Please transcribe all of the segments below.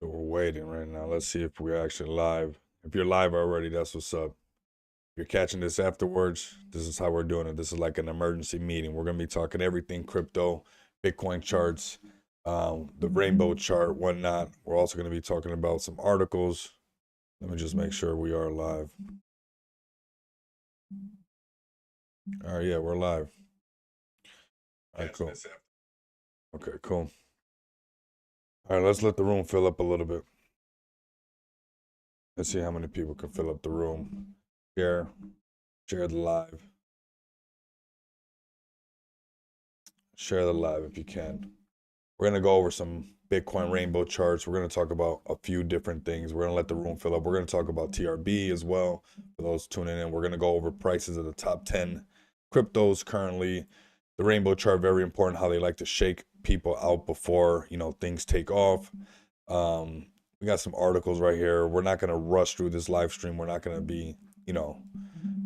So we're waiting right now. Let's see if we're actually live. If you're live already, that's what's up. If you're catching this afterwards, this is how we're doing it. This is like an emergency meeting. We're going to be talking everything crypto, Bitcoin charts, the rainbow chart, whatnot. We're also going to be talking about some articles. Let me just make sure we are live. All right, yeah, we're live. All right, cool. Okay, cool. All right, let's let the room fill up a little bit. Let's see how many people can fill up the room. Share the live. Share the live if you can. We're going to go over some Bitcoin rainbow charts. We're going to talk about a few different things. We're going to let the room fill up. We're going to talk about TRB as well for those tuning in. We're going to go over prices of the top 10 cryptos currently. The rainbow chart, very important, how they like to shake people out before, things take off. We got some articles right here. We're not going to rush through this live stream. We're not going to be,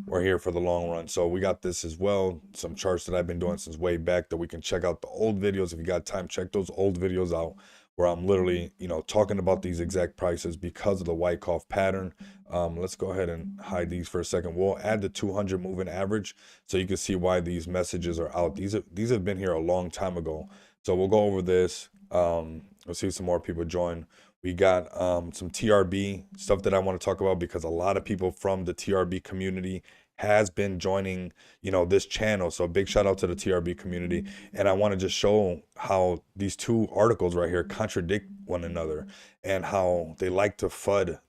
we're here for the long run. So we got this as well. Some charts that I've been doing since way back that we can check out the old videos. If you got time, check those old videos out where I'm literally, talking about these exact prices because of the Wyckoff pattern. Let's go ahead and hide these for a second. We'll add the 200 moving average so you can see why these messages are out. These have been here a long time ago. So we'll go over this. Let's see if some more people join. We got some TRB stuff that I want to talk about because a lot of people from the TRB community has been joining, this channel. So big shout out to the TRB community. And I want to just show how these two articles right here contradict one another and how they like to FUD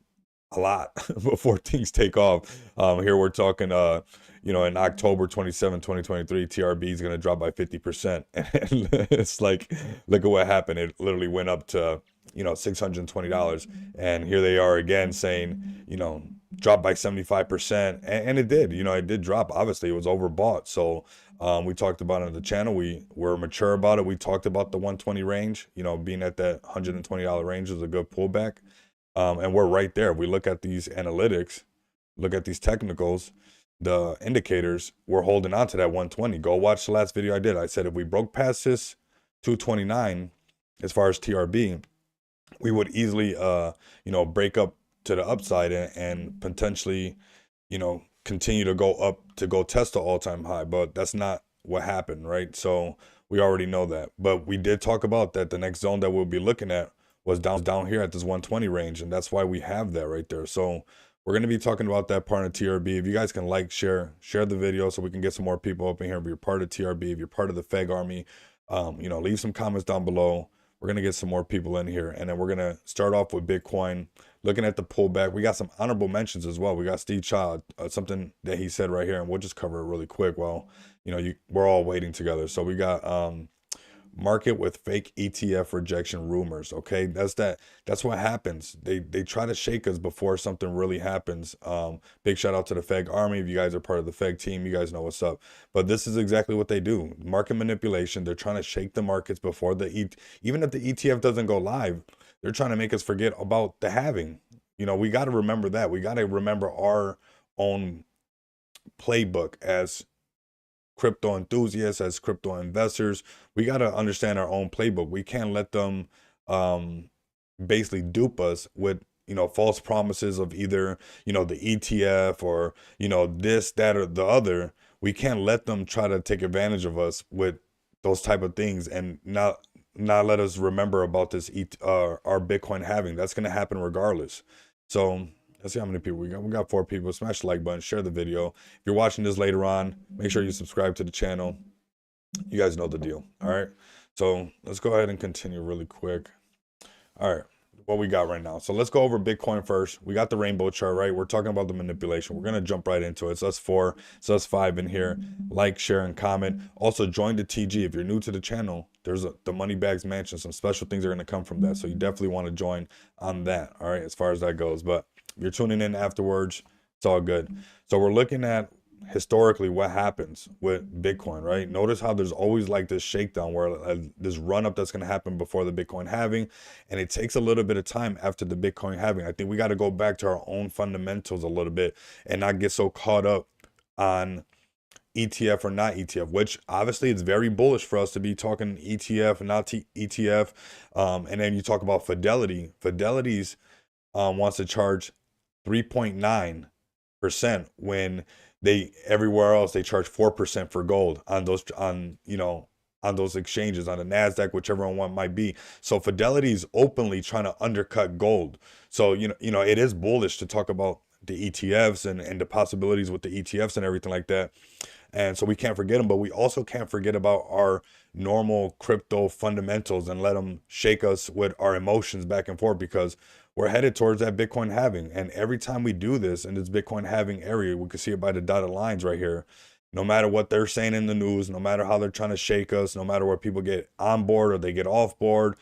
a lot before things take off. Here we're talking, in October 27, 2023, TRB is going to drop by 50%. And it's like, look at what happened. It literally went up to, $620. And here they are again saying, drop by 75%. And it did, it did drop. Obviously, it was overbought. So we talked about it on the channel. We were mature about it. We talked about the 120 range, being at that $120 range is a good pullback. And we're right there. If we look at these analytics, look at these technicals, the indicators, we're holding on to that 120. Go watch the last video I did. I said if we broke past this 229 as far as TRB, we would easily break up to the upside and potentially, continue to go up to go test the all-time high. But that's not what happened, right? So we already know that. But we did talk about that the next zone that we'll be looking at was down here at this 120 range, and that's why we have that right there. So we're going to be talking about that part of TRB. If you guys can share the video so we can get some more people up in here. If you're part of TRB, if you're part of the FEG army, leave some comments down below. We're going to get some more people in here, and then we're going to start off with Bitcoin, looking at the pullback. We got some honorable mentions as well. We got Steve Child, something that he said right here, and we'll just cover it really quick. Well, we're all waiting together. So we got market with fake ETF rejection rumors. Okay, that's what happens. They try to shake us before something really happens. Big shout out to the FEG army. If you guys are part of the FEG team, you guys know what's up. But this is exactly what they do. Market manipulation. They're trying to shake the markets before even if the ETF doesn't go live, they're trying to make us forget about the halving. We got to remember that. We got to remember our own playbook as crypto enthusiasts, as crypto investors. We got to understand our own playbook. We can't let them basically dupe us with false promises of either the ETF or this, that, or the other. We can't let them try to take advantage of us with those type of things and not let us remember about this our Bitcoin halving. That's going to happen regardless. So let's see how many people we got. We got 4 people. Smash the like button, share the video. If you're watching this later on, make sure you subscribe to the channel. You guys know the deal. All right. So let's go ahead and continue really quick. All right. What we got right now. So let's go over Bitcoin first. We got the rainbow chart, right? We're talking about the manipulation. We're going to jump right into it. It's us 4. It's us 5 in here. Like, share, and comment. Also join the TG. If you're new to the channel, there's the Money Bags Mansion. Some special things are going to come from that. So you definitely want to join on that. All right. As far as that goes. But you're tuning in afterwards, it's all good. So we're looking at historically what happens with Bitcoin, right? Notice how there's always like this shakedown where this run up that's going to happen before the Bitcoin halving, and it takes a little bit of time after the Bitcoin halving. I think we got to go back to our own fundamentals a little bit and not get so caught up on ETF or not ETF, which obviously it's very bullish for us to be talking ETF and not ETF. And then you talk about Fidelity. Fidelity's wants to charge 3.9% when they everywhere else they charge 4% for gold on those on those exchanges, on the Nasdaq, whichever one might be. So Fidelity is openly trying to undercut gold. So it is bullish to talk about the ETFs and the possibilities with the ETFs and everything like that. And so we can't forget them, but we also can't forget about our normal crypto fundamentals and let them shake us with our emotions back and forth, because we're headed towards that Bitcoin halving. And every time we do this in this Bitcoin halving area, we can see it by the dotted lines right here. No matter what they're saying in the news, no matter how they're trying to shake us, no matter where people get on board or they get off board,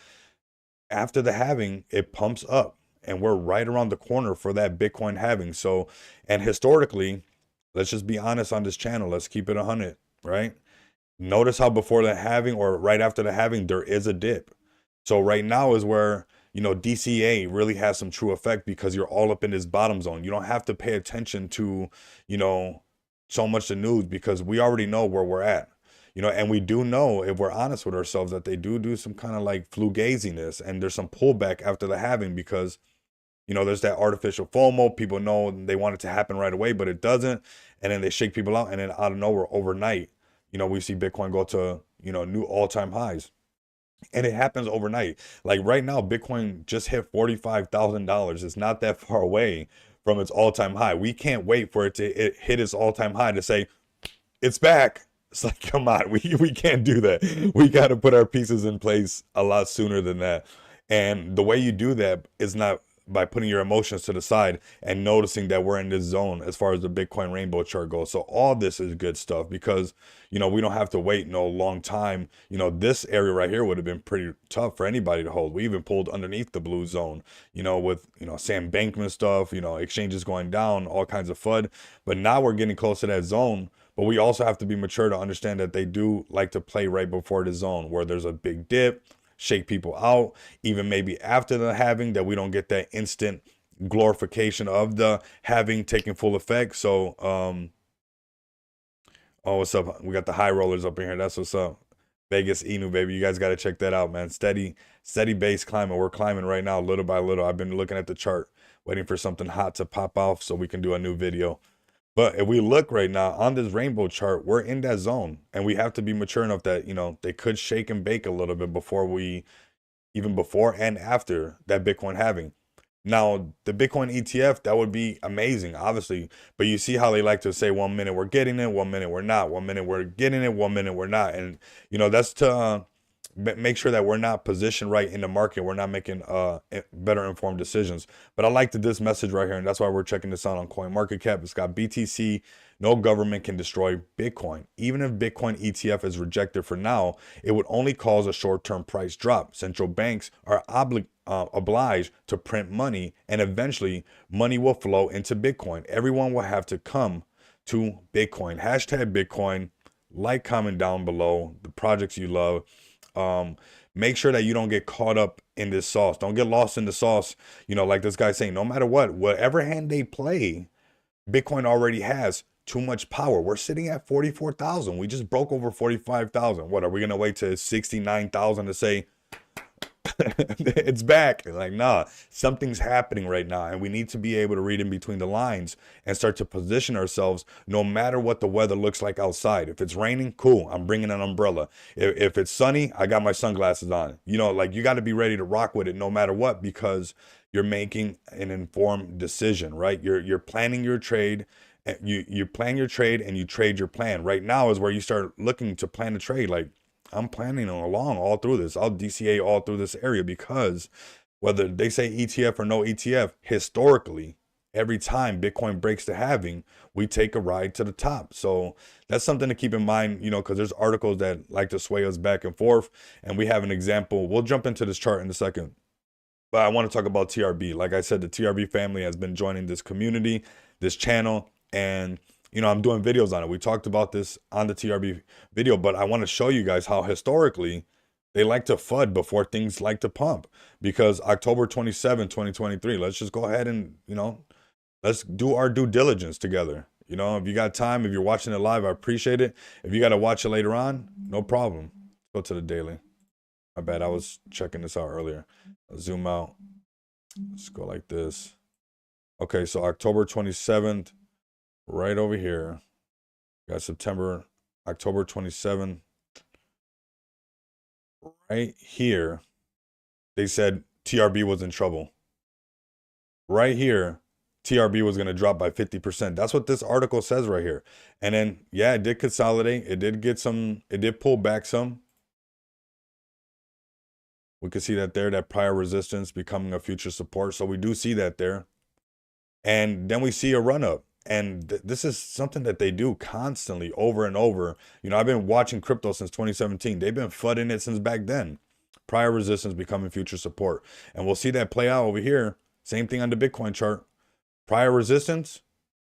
after the halving, it pumps up. And we're right around the corner for that Bitcoin halving. So, and historically, let's just be honest on this channel. Let's keep it 100, right? Notice how before the halving or right after the halving, there is a dip. So right now is where, DCA really has some true effect, because you're all up in this bottom zone. You don't have to pay attention to, so much the news, because we already know where we're at. And we do know, if we're honest with ourselves, that they do some kind of like flugaziness, and there's some pullback after the halving, because there's that artificial FOMO. People know they want it to happen right away, but it doesn't. And then they shake people out. And then out of nowhere, overnight, we see Bitcoin go to, new all-time highs. And it happens overnight. Like right now, Bitcoin just hit $45,000. It's not that far away from its all-time high. We can't wait for it to hit its all-time high to say, it's back. It's like, come on, we can't do that. We got to put our pieces in place a lot sooner than that. And the way you do that is not by putting your emotions to the side and noticing that we're in this zone as far as the Bitcoin rainbow chart goes. So all this is good stuff, because, we don't have to wait no long time. This area right here would have been pretty tough for anybody to hold. We even pulled underneath the blue zone, with, Sam Bankman stuff, exchanges going down, all kinds of FUD. But now we're getting close to that zone. But we also have to be mature to understand that they do like to play right before the zone, where there's a big dip, shake people out, even maybe after the halving, that we don't get that instant glorification of the halving taking full effect. So, oh, what's up? We got the high rollers up in here. That's what's up. Vegas Inu, baby. You guys got to check that out, man. Steady base climbing. We're climbing right now, little by little. I've been looking at the chart, waiting for something hot to pop off so we can do a new video. But if we look right now on this rainbow chart, we're in that zone, and we have to be mature enough that, they could shake and bake a little bit even before and after that Bitcoin halving. Now, the Bitcoin ETF, that would be amazing, obviously. But you see how they like to say 1 minute we're getting it, 1 minute we're not, 1 minute we're getting it, 1 minute we're not. And, that's to make sure that we're not positioned right in the market. We're not making better informed decisions. But I like this message right here, and that's why we're checking this out on CoinMarketCap. It's got BTC. No government can destroy Bitcoin. Even if Bitcoin ETF is rejected for now, it would only cause a short-term price drop. Central banks are obliged to print money, and eventually money will flow into Bitcoin. Everyone will have to come to Bitcoin. Hashtag Bitcoin. Like, comment down below the projects you love. Make sure that you don't get caught up in this sauce. Don't get lost in the sauce. Like this guy saying, no matter whatever hand they play, Bitcoin already has too much power. We're sitting at 44,000. We just broke over 45,000. What, are we going to wait to 69,000 to say it's back? Like, nah, something's happening right now, and we need to be able to read in between the lines and start to position ourselves no matter what the weather looks like outside. If it's raining, cool, I'm bringing an umbrella. If it's sunny, I got my sunglasses on. Like, you got to be ready to rock with it no matter what, because you're making an informed decision, right? You're planning your trade. You plan your trade and you trade your plan. Right now is where you start looking to plan a trade. Like, I'm planning along all through this. I'll DCA all through this area, because whether they say ETF or no ETF, historically, every time Bitcoin breaks the halving, we take a ride to the top. So that's something to keep in mind, because there's articles that like to sway us back and forth. And we have an example. We'll jump into this chart in a second. But I want to talk about TRB. Like I said, the TRB family has been joining this community, this channel, and I'm doing videos on it. We talked about this on the TRB video, but I want to show you guys how historically they like to FUD before things like to pump. Because October 27, 2023, let's just go ahead and, let's do our due diligence together. You know, if you got time, if you're watching it live, I appreciate it. If you got to watch it later on, no problem. Go to the daily. My bad. I was checking this out earlier. I'll zoom out. Let's go like this. Okay, so October 27th, right over here. Got September, October 27th. Right here, they said TRB was in trouble. Right here, TRB was going to drop by 50%. That's what this article says right here. And then, yeah, it did consolidate. It did get some, it did pull back some. We could see that there, that prior resistance becoming a future support. So we do see that there. And then we see a run up. And this is something that they do constantly over and over. You know, I've been watching crypto since 2017. They've been flooding it since back then. Prior resistance becoming future support. And we'll see that play out over here. Same thing on the Bitcoin chart. Prior resistance,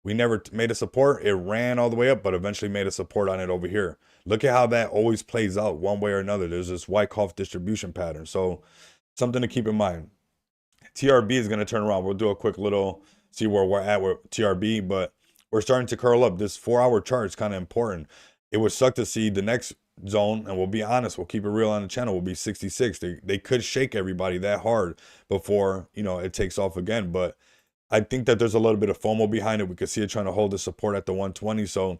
we never made a support. It ran all the way up, but eventually made a support on it over here. Look at how that always plays out one way or another. There's this Wyckoff distribution pattern. So something to keep in mind. TRB is going to turn around. We'll do a quick little, see where we're at with TRB, but we're starting to curl up. This 4-hour chart is kind of important. It would suck to see the next zone, and we'll be honest, we'll keep it real on the channel, will be 66. They could shake everybody that hard before, you know, it takes off again. But I think that there's a little bit of FOMO behind it. We could see it trying to hold the support at the 120. So,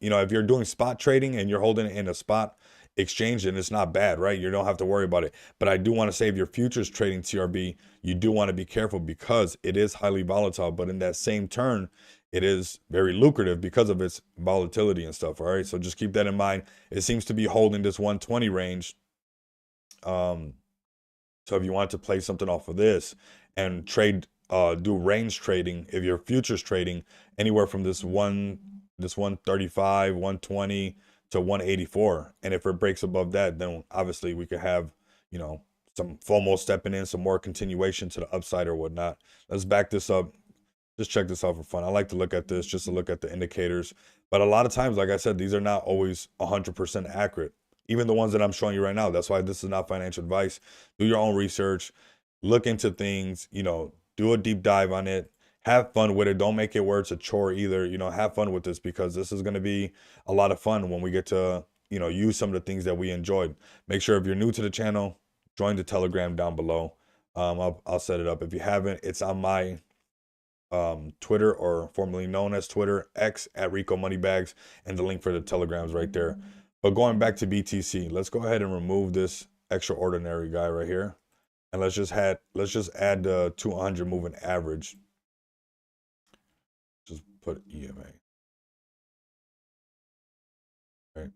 you know, if you're doing spot trading and you're holding it in a spot exchange, then it's not bad, right? You don't have to worry about it. But I do want to say, if you're futures trading TRB, you do want to be careful because it is highly volatile. But in that same turn, it is very lucrative because of its volatility and stuff. All right. So just keep that in mind. It seems to be holding this 120 range. So if you want to play something off of this and trade, do range trading, if you're futures trading anywhere from this 135, 120 to 184, and if it breaks above that, then obviously we could have, you know, some FOMO stepping in, some more continuation to the upside or whatnot. Let's back this up. Just check this out for fun. I like to look at this just to look at the indicators, but a lot of times, like I said, these are not always 100% accurate. Even the ones that I'm showing you right now. That's why this is not financial advice. Do your own research, look into things, you know, do a deep dive on it, have fun with it. Don't make it where it's a chore either. You know, have fun with this because this is going to be a lot of fun when we get to, you know, use some of the things that we enjoyed. Make sure if you're new to the channel, join the Telegram down below. I'll set it up. If you haven't, it's on my Twitter, or formerly known as Twitter, X at Rico Moneybags, and the link for the Telegrams right there. But going back to BTC, let's go ahead and remove this extraordinary guy right here. And let's just add the 200 moving average. Just put EMA. Right.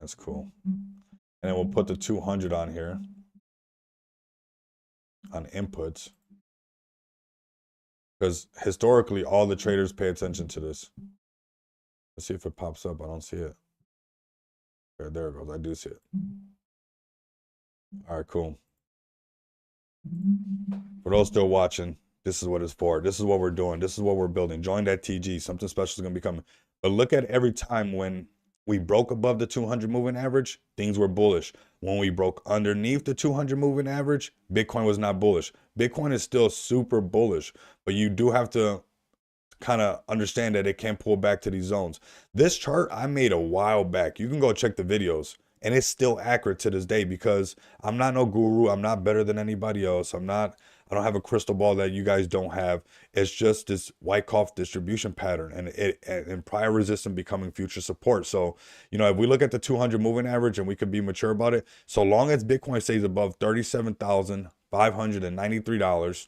That's cool. And then we'll put the 200 on here on inputs. Because historically, all the traders pay attention to this. Let's see if it pops up. I don't see it. There it goes. I do see it. All right, cool. For those still watching, this is what it's for. This is what we're doing. This is what we're building. Join that TG. Something special is going to be coming. But look at every time when we broke above the 200 moving average, things were bullish. When we broke underneath the 200 moving average, Bitcoin was not bullish. Bitcoin is still super bullish, but you do have to kind of understand that it can pull back to these zones. This chart I made a while back. You can go check the videos, and it's still accurate to this day because I'm not no guru. I'm not better than anybody else. I don't have a crystal ball that you guys don't have. It's just this Wyckoff distribution pattern and prior resistance becoming future support. So, you know, if we look at the 200 moving average and we could be mature about it, so long as Bitcoin stays above $37,593,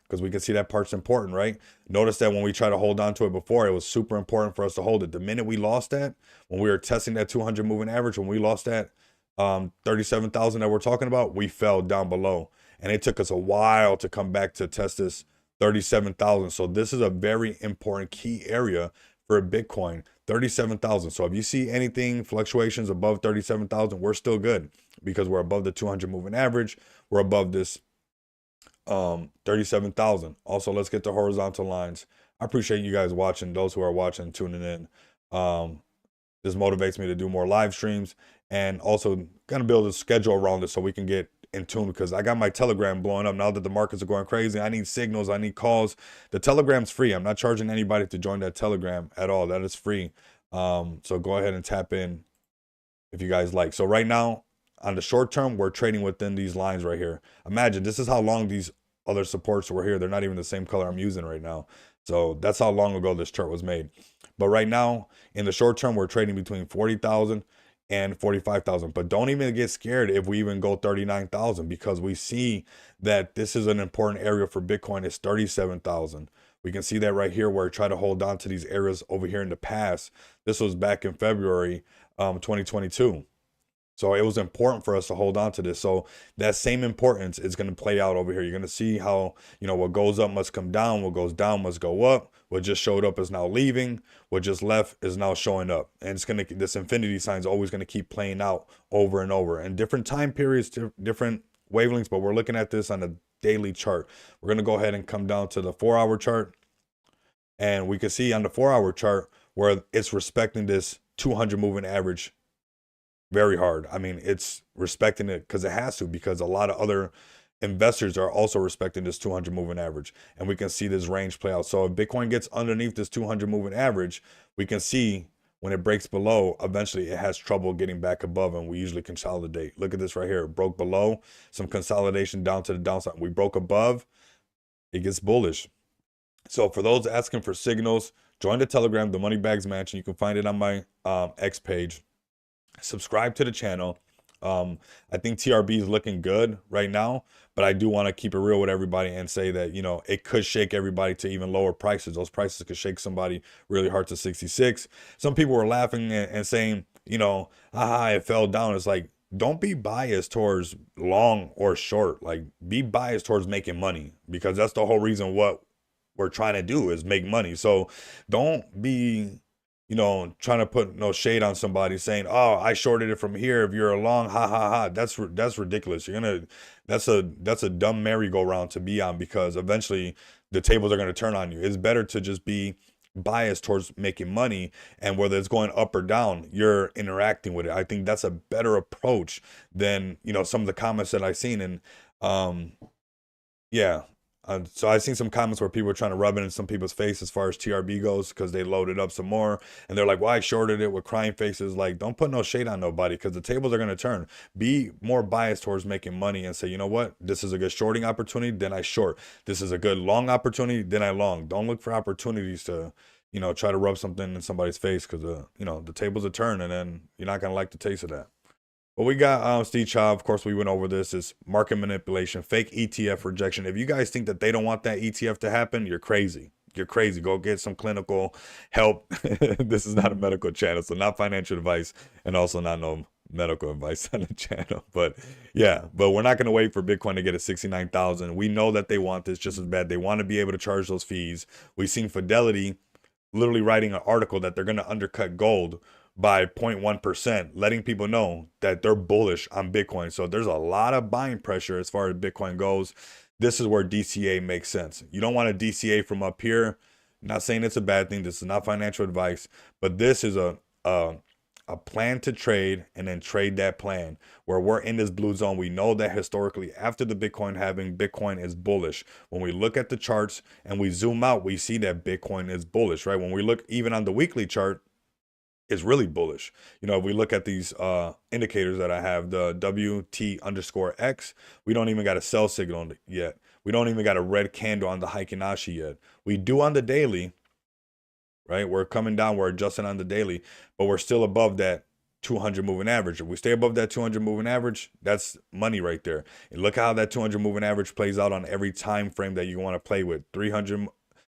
because we can see that part's important, right? Notice that when we try to hold on to it before, it was super important for us to hold it. The minute we lost that, when we were testing that 200 moving average, when we lost that 37,000 that we're talking about, we fell down below. And it took us a while to come back to test this 37,000. So this is a very important key area for Bitcoin, 37,000. So if you see anything, fluctuations above 37,000, we're still good because we're above the 200 moving average. We're above this 37,000. Also, let's get the horizontal lines. I appreciate you guys watching, those who are watching, tuning in. This motivates me to do more live streams and also kind of build a schedule around this so we can get in tune, because I got my Telegram blowing up now that the markets are going crazy. I need signals, I need calls. The Telegram's free. I'm not charging anybody to join that Telegram at all. That is free. So go ahead and tap in if you guys like. So right now, on the short term, we're trading within these lines right here. Imagine this is how long these other supports were here. They're not even the same color I'm using right now. So that's how long ago this chart was made. But right now, in the short term, we're trading between 40,000 and 45,000. But don't even get scared if we even go 39,000, because we see that this is an important area for Bitcoin. It's 37,000. We can see that right here where I try to hold on to these areas over here in the past. This was back in February 2022. So it was important for us to hold on to this. So that same importance is going to play out over here. You're going to see how, you know, what goes up must come down. What goes down must go up. What just showed up is now leaving. What just left is now showing up. And it's going to, this infinity sign is always going to keep playing out over and over. And different time periods, different wavelengths, but we're looking at this on a daily chart. We're going to go ahead and come down to the 4-hour chart. And we can see on the 4-hour chart where it's respecting this 200 moving average very hard. I mean, it's respecting it because it has to, because a lot of other investors are also respecting this 200 moving average. And we can see this range play out. So if Bitcoin gets underneath this 200 moving average, we can see when it breaks below, eventually it has trouble getting back above, and we usually consolidate. Look at this right here. It broke below, some consolidation down to the downside. We broke above, it gets bullish. So for those asking for signals, join the Telegram, the Money Bags Mansion. You can find it on my X page. Subscribe to the channel. I think TRB is looking good right now, but I do want to keep it real with everybody and say that, you know, it could shake everybody to even lower prices. Those prices could shake somebody really hard to 66. Some people were laughing and saying, you know, haha, it fell down. It's like, don't be biased towards long or short. Like, be biased towards making money, because that's the whole reason what we're trying to do is make money. So don't be, you know, trying to put no shade on somebody saying, oh, I shorted it from here, if you're a long, ha ha ha. That's ridiculous. That's a dumb merry-go-round to be on, because eventually the tables are going to turn on you. It's better to just be biased towards making money, and whether it's going up or down, you're interacting with it. I think that's a better approach than, you know, some of the comments that I've seen. And yeah. So I've seen some comments where people are trying to rub it in some people's face as far as TRB goes, because they loaded up some more and they're like, well, I shorted it, with crying faces. Like, don't put no shade on nobody, because the tables are going to turn. Be more biased towards making money and say, you know what, this is a good shorting opportunity, then I short. This is a good long opportunity, then I long. Don't look for opportunities to, you know, try to rub something in somebody's face, because, you know, the tables are turning, and then you're not going to like the taste of that. What we got, Steve Chow, of course, we went over this, is market manipulation, fake ETF rejection. If you guys think that they don't want that ETF to happen, you're crazy. You're crazy. Go get some clinical help. This is not a medical channel, so not financial advice, and also not no medical advice on the channel. But yeah, but we're not going to wait for Bitcoin to get at 69,000. We know that they want this just as bad. They want to be able to charge those fees. We've seen Fidelity literally writing an article that they're going to undercut gold by 0.1%, letting people know that they're bullish on Bitcoin. So there's a lot of buying pressure as far as Bitcoin goes. This is where DCA makes sense. You don't want to DCA from up here. I'm not saying it's a bad thing. This is not financial advice, but this is a plan to trade, and then trade that plan. Where we're in this blue zone, we know that historically after the Bitcoin halving, Bitcoin is bullish. When we look at the charts and we zoom out, we see that Bitcoin is bullish, right? When we look even on the weekly chart, is really bullish. You know, if we look at these indicators that I have, the WT_X, we don't even got a sell signal yet. We don't even got a red candle on the Heikin-Ashi yet. We do on the daily, right? We're coming down, we're adjusting on the daily, but we're still above that 200 moving average. If we stay above that 200 moving average, that's money right there. And look how that 200 moving average plays out on every time frame that you want to play with. 300,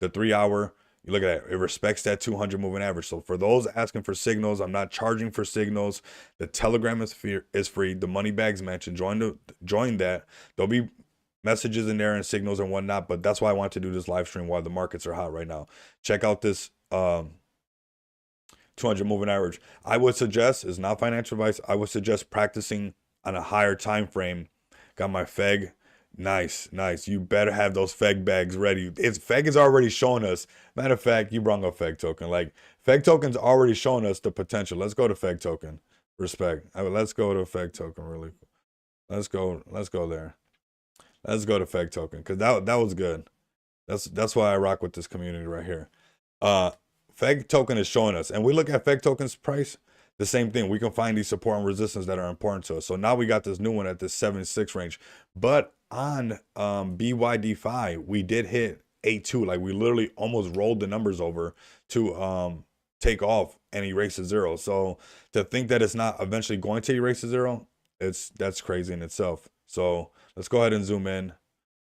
the 3-hour, you look at that, it respects that 200 moving average. So for those asking for signals, I'm not charging for signals. The Telegram is free. The Money Bags Mansion, join that. There'll be messages in there and signals and whatnot, but that's why I want to do this live stream while the markets are hot right now. Check out this 200 moving average. I would suggest, it's not financial advice, I would suggest practicing on a higher time frame. Got my FEG. Nice. You better have those FEG bags ready. FEG is already showing us. Matter of fact, you brought up FEG token. Like, FEG token's already showing us the potential. Let's go to FEG token. Respect. Let's go to FEG token really quick. Let's go. Let's go there. Let's go to Feg token because that was good. That's why I rock with this community right here. Uh, Feg token is showing us, and we look at Feg token's price. The same thing. We can find these support and resistance that are important to us. So now we got this new one at this 7.6 range. But on BYD5, we did hit 8.2. Like we literally almost rolled the numbers over to take off and erase to zero. So to think that it's not eventually going to erase to zero, that's crazy in itself. So let's go ahead and zoom in,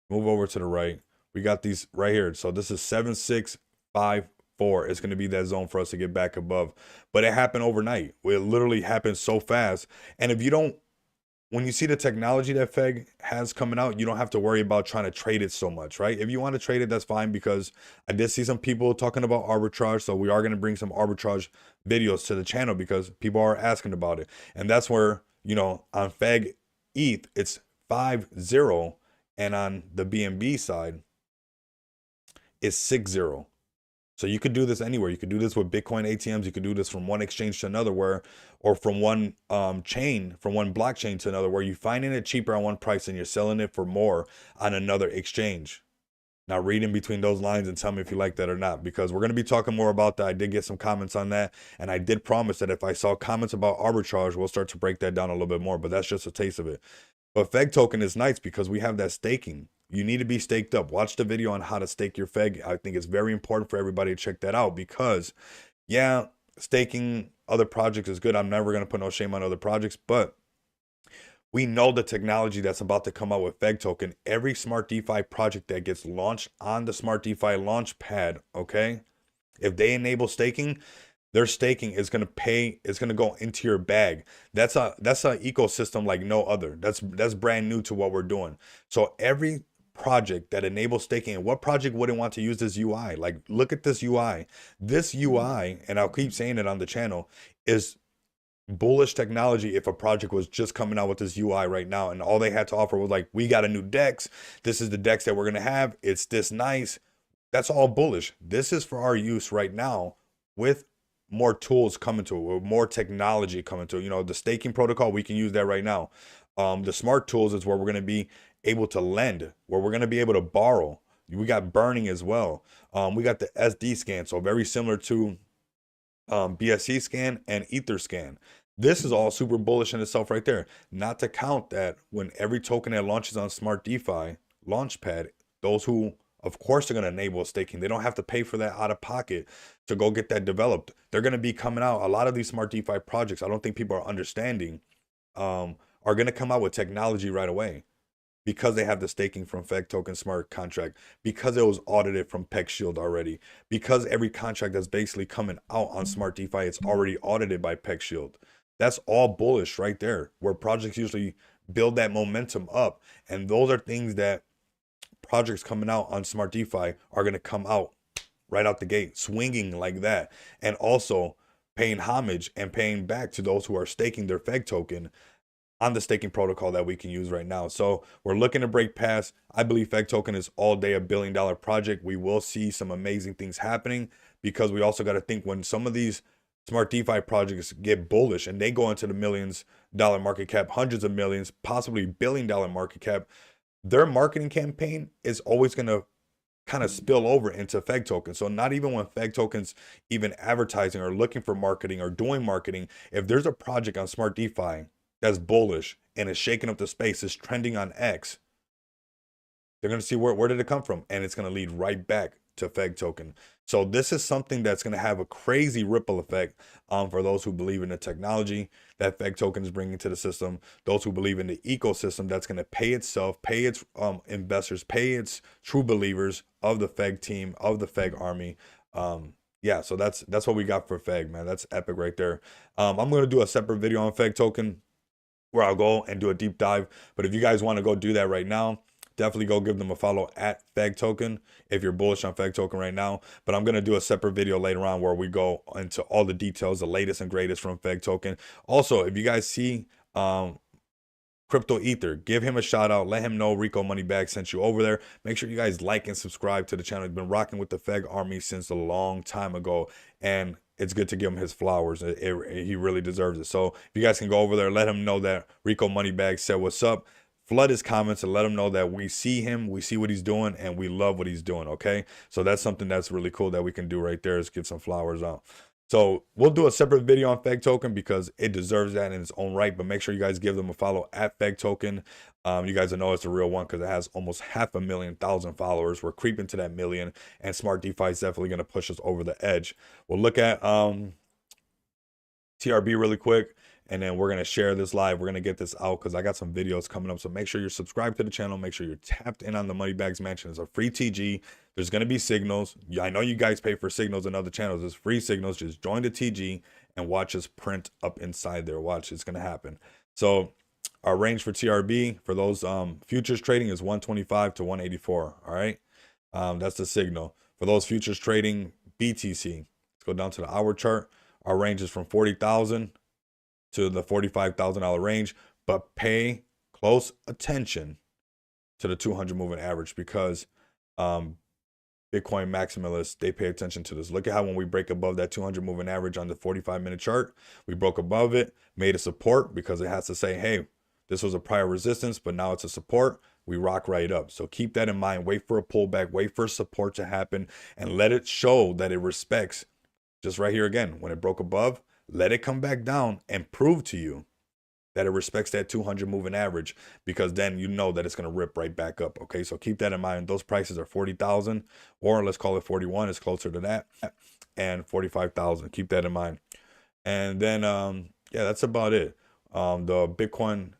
move over to the right. We got these right here. So this is 7654. It's going to be that zone for us to get back above. But it happened overnight. It literally happened so fast. And if you don't, when you see the technology that Feg has coming out, you don't have to worry about trying to trade it so much, right? If you want to trade it, that's fine, because I did see some people talking about arbitrage. So we are going to bring some arbitrage videos to the channel because people are asking about it. And that's where, you know, on Feg ETH, it's 5.0. And on the BNB side, it's 6.0. So you could do this anywhere. You could do this with Bitcoin ATMs. You could do this from one exchange to another, or from one chain, from one blockchain to another, where you're finding it cheaper on one price and you're selling it for more on another exchange. Now read in between those lines and tell me if you like that or not, because we're going to be talking more about that. I did get some comments on that, and I did promise that if I saw comments about arbitrage, we'll start to break that down a little bit more, but that's just a taste of it. But Feg token is nice because we have that staking. You need to be staked up. Watch the video on how to stake your Feg. I think it's very important for everybody to check that out because, yeah, staking other projects is good. I'm never going to put no shame on other projects, but we know the technology that's about to come out with Feg token. Every Smart DeFi project that gets launched on the Smart DeFi launch pad, okay, if they enable staking, their staking is going to pay, it's going to go into your bag. That's a ecosystem like no other. That's brand new to what we're doing. So every project that enables staking, and what project wouldn't want to use this UI? Like, look at this UI. This UI, and I'll keep saying it on the channel, is bullish technology. If a project was just coming out with this UI right now and all they had to offer was like, we got a new DEX, this is the DEX that we're going to have, it's this nice, that's all bullish. This is for our use right now with more tools coming to it, with more technology coming to it. You know, the staking protocol, we can use that right now. The smart tools is where we're going to be able to lend, where we're going to be able to borrow. We got burning as well. We got the SD scan, so very similar to BSC scan and Ether scan. This is all super bullish in itself right there. Not to count that when every token that launches on Smart DeFi Launchpad, those who, of course, are going to enable staking, they don't have to pay for that out of pocket to go get that developed. They're going to be coming out. A lot of these Smart DeFi projects, I don't think people are understanding, are going to come out with technology right away because they have the staking from Feg token smart contract, because it was audited from Peck Shield already, because every contract that's basically coming out on Smart DeFi, it's already audited by Peck Shield. That's all bullish right there, where projects usually build that momentum up. And those are things that projects coming out on Smart DeFi are going to come out right out the gate, swinging like that. And also paying homage and paying back to those who are staking their Feg token on the staking protocol that we can use right now. So we're looking to break past. I believe Feg token is all day $1 billion project. We will see some amazing things happening, because we also got to think, when some of these Smart DeFi projects get bullish and they go into the millions dollar market cap, hundreds of millions, possibly $1 billion market cap, their marketing campaign is always going to kind of spill over into Feg token. So not even when Feg tokens even advertising or looking for marketing or doing marketing, if there's a project on Smart DeFi that's bullish and is shaking up the space, is trending on X, they're going to see where did it come from, and it's going to lead right back to Feg token. So this is something that's going to have a crazy ripple effect for those who believe in the technology that Feg token is bringing to the system, those who believe in the ecosystem that's going to pay itself, pay its investors, pay its true believers of the Feg team, of the Feg army. Yeah, so that's what we got for Feg, man. That's epic right there. I'm going to do a separate video on Feg token where I'll go and do a deep dive. But if you guys want to go do that right now, definitely go give them a follow at Feg token if you're bullish on Feg token right now. But I'm going to do a separate video later on where we go into all the details, the latest and greatest from Feg token. Also, if you guys see Crypto Ether, give him a shout out. Let him know Rico Moneybag sent you over there. Make sure you guys like and subscribe to the channel. He's been rocking with the Feg army since a long time ago. And it's good to give him his flowers. He really deserves it. So if you guys can go over there, let him know that Rico Moneybag said what's up. Flood his comments and let him know that we see him, we see what he's doing, and we love what he's doing, okay? So that's something that's really cool that we can do right there, is give some flowers out. So we'll do a separate video on Feg Token because it deserves that in its own right. But make sure you guys give them a follow at Feg Token. You guys will know it's a real one because it has almost 500,000 followers. We're creeping to that million, and Smart DeFi is definitely going to push us over the edge. We'll look at TRB really quick, and then we're going to share this live. We're going to get this out because I got some videos coming up. So make sure you're subscribed to the channel. Make sure you're tapped in on the Moneybags Mansion. It's a free TG. There's going to be signals. I know you guys pay for signals in other channels. It's free signals. Just join the TG and watch us print up inside there. Watch, it's going to happen. So our range for TRB for those futures trading is 125 to 184. All right. That's the signal. For those futures trading BTC, let's go down to the hour chart. Our range is from 40,000 to the $45,000 range, but pay close attention to the 200 moving average because Bitcoin maximalists, they pay attention to this. Look at how when we break above that 200 moving average on the 45-minute chart, we broke above it, made a support because it has to say, hey, this was a prior resistance, but now it's a support. We rock right up. So keep that in mind. Wait for a pullback, wait for support to happen, and let it show that it respects. Just right here again, when it broke above, let it come back down and prove to you that it respects that 200 moving average, because then you know that it's going to rip right back up. Okay, so keep that in mind. Those prices are 40,000, or let's call it 41. It's closer to that, and 45,000. Keep that in mind. And then yeah, that's about it. The Bitcoin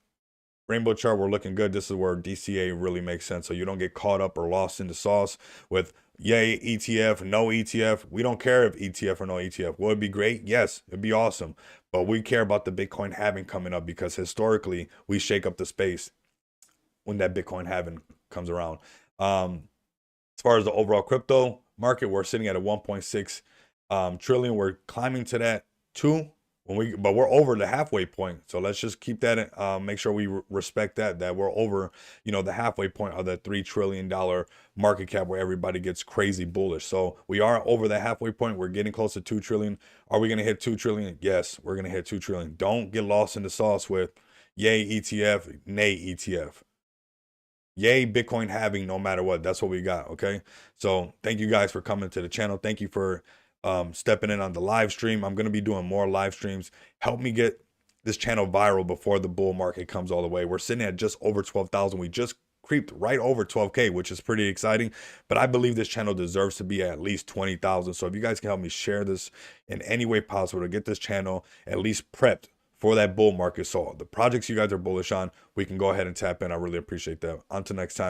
rainbow chart, we're looking good. This is where DCA really makes sense, so you don't get caught up or lost in the sauce with yay ETF, no ETF. We don't care if ETF or no ETF. Will it be great? Yes, it'd be awesome. But we care about the Bitcoin halving coming up because historically we shake up the space when that Bitcoin halving comes around. As far as the overall crypto market, we're sitting at a 1.6 trillion. We're climbing to that too. But we're over the halfway point, so let's just keep that in, make sure we respect that we're over, you know, the halfway point of the $3 trillion market cap where everybody gets crazy bullish. So we are over the halfway point. We're getting close to 2 trillion. Are we going to hit 2 trillion? Yes, we're going to hit 2 trillion. Don't get lost in the sauce with yay ETF, nay ETF. Yay Bitcoin halving, no matter what. That's what we got. Okay, so thank you guys for coming to the channel. Thank you for stepping in on the live stream. I'm going to be doing more live streams. Help me get this channel viral before the bull market comes all the way. We're sitting at just over 12,000. We just creeped right over 12K, which is pretty exciting. But I believe this channel deserves to be at least 20,000. So if you guys can help me share this in any way possible to get this channel at least prepped for that bull market. So the projects you guys are bullish on, we can go ahead and tap in. I really appreciate that. Until next time.